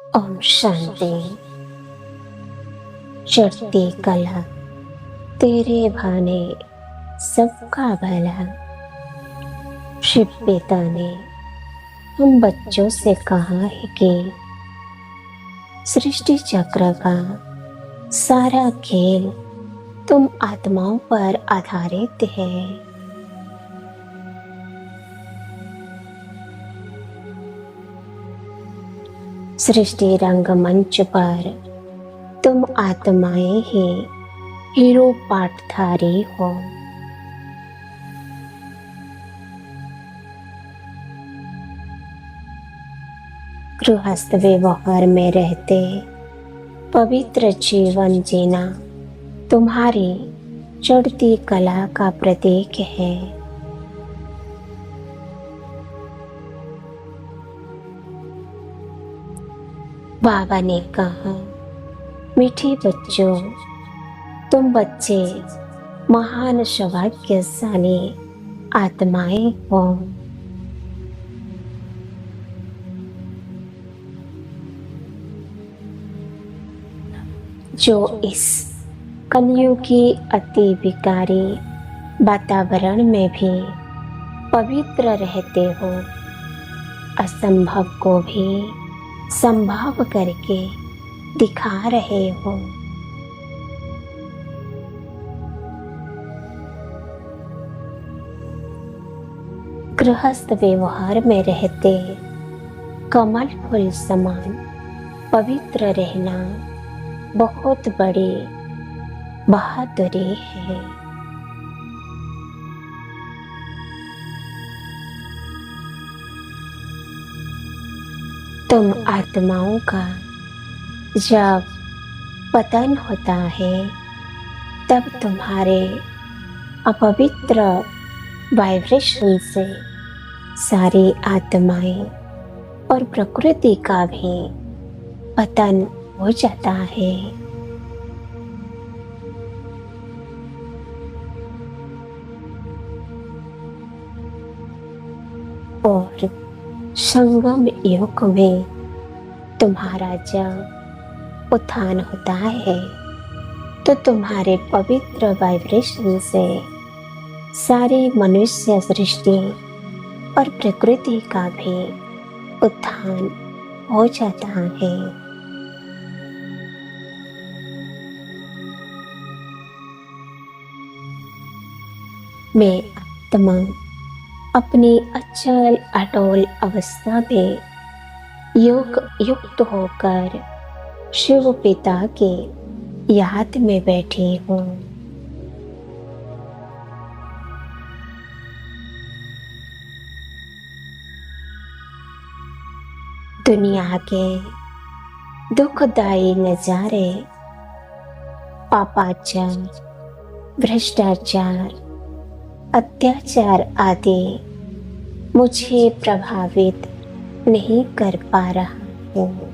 ओम शांति। चढ़ती कला तेरे भाने सबका भला। शिव पिता ने हम बच्चों से कहा है कि सृष्टि चक्र का सारा खेल तुम आत्माओं पर आधारित है। सृष्टि रंगमंच पर तुम आत्माएं ही हीरो पाठधारी हो। गृहस्थ व्यवहार में रहते पवित्र जीवन जीना तुम्हारी चढ़ती कला का प्रतीक है। बाबा ने कहा, मीठे बच्चों, तुम बच्चे महान सौभाग्यशाली आत्माएं हो। जो इस कलयुग की अति विकारी वातावरण में भी पवित्र रहते हो, असंभव को भी संभव करके दिखा रहे हो। गृहस्थ व्यवहार में रहते कमल फूल समान पवित्र रहना बहुत बड़ी बहादुरी है। तुम आत्माओं का जब पतन होता है तब तुम्हारे अपवित्र वाइब्रेशन से सारी आत्माएं और प्रकृति का भी पतन हो जाता है। और संगम युग में तुम्हारा जब उत्थान होता है तो तुम्हारे पवित्र वाइब्रेशन से सारी मनुष्य सृष्टि और प्रकृति का भी उत्थान हो जाता है। मैं आत्मा अपनी अचल अटल अवस्था में योग युक्त होकर शिव पिता के याद में बैठी हूँ। दुनिया के दुखदायी नजारे, पापाचार, भ्रष्टाचार, अत्याचार आदि मुझे प्रभावित नहीं कर पा रहा हूँ।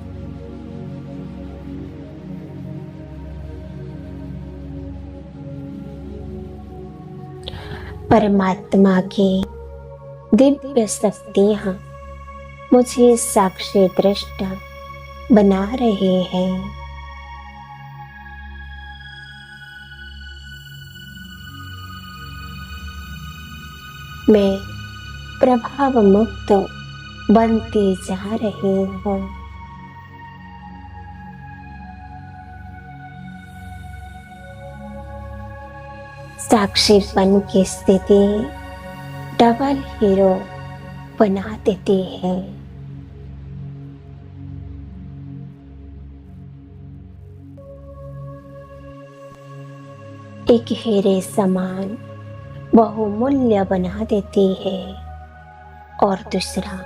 परमात्मा की दिव्य शक्तियाँ मुझे साक्षी दृष्टा बना रहे हैं। मैं प्रभाव मुक्त बनती जा रही हूँ। साक्षीपन की स्थिति डबल हीरो बना देती है। एक हीरे समान बहुमूल्य बना देती है और दूसरा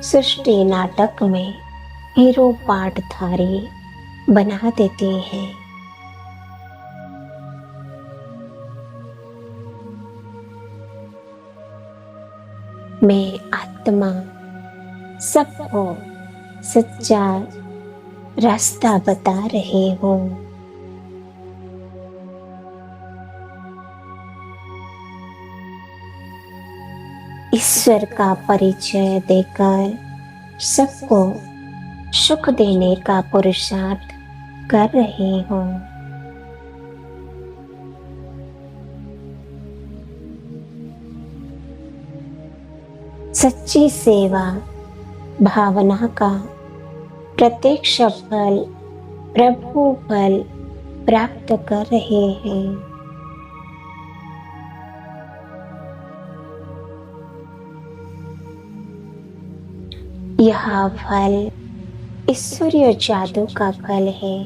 सृष्टि नाटक में हीरो पाठधारी बना देती है। मैं आत्मा सबको सच्चा रास्ता बता रही हूँ। ईश्वर का परिचय देकर सबको सुख देने का पुरुषार्थ कर रहे हो। सच्ची सेवा भावना का प्रत्यक्ष फल प्रभु फल प्राप्त कर रहे हैं। यह फल ईश्वरीय जादू का फल है।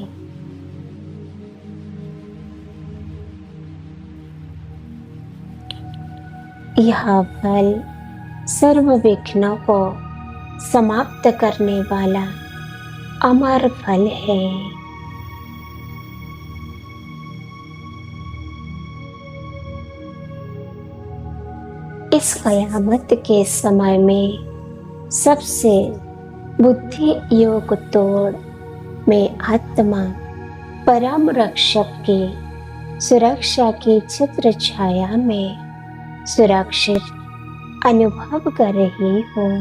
यह फल सर्व विघ्नों को समाप्त करने वाला अमर फल है। इस कयामत के समय में सबसे बुद्धि योग तोड़ में आत्मा परम रक्षक की सुरक्षा की छत्र छाया में सुरक्षित अनुभव कर रही हूँ।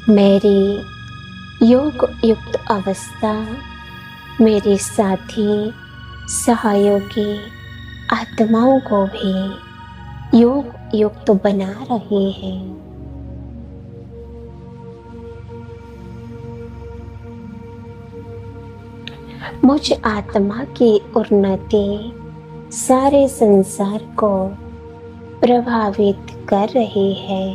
मेरी योग युक्त अवस्था मेरे साथी सहयोगी आत्माओं को भी योग युक्त बना रहे हैं। मुझ आत्मा की उन्नति सारे संसार को प्रभावित कर रही है।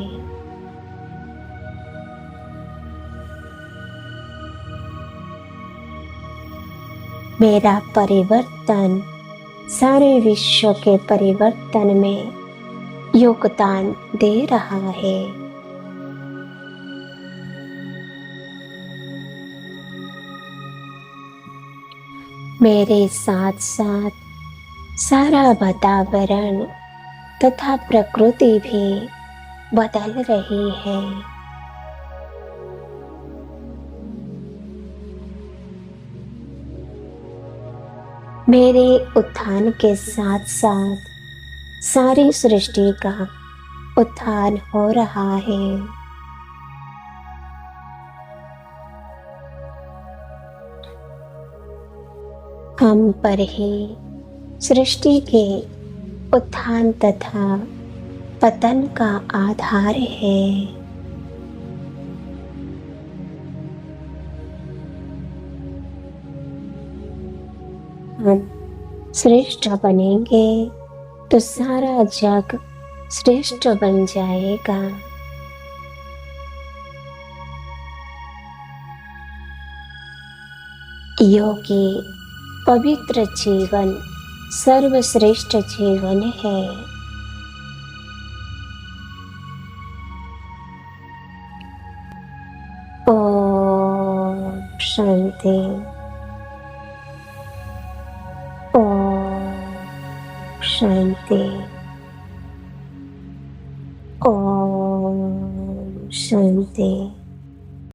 मेरा परिवर्तन सारे विश्व के परिवर्तन में योगदान दे रहा है। मेरे साथ साथ सारा वातावरण तथा प्रकृति भी बदल रही है। मेरे उत्थान के साथ साथ सारी सृष्टि का उत्थान हो रहा है। हम पर ही सृष्टि के उत्थान तथा पतन का आधार है। हम श्रेष्ठ बनेंगे तो सारा जग श्रेष्ठ बन जाएगा। योगी पवित्र जीवन सर्वश्रेष्ठ जीवन है। ओम शांति। ओम शांति। ओम शांति।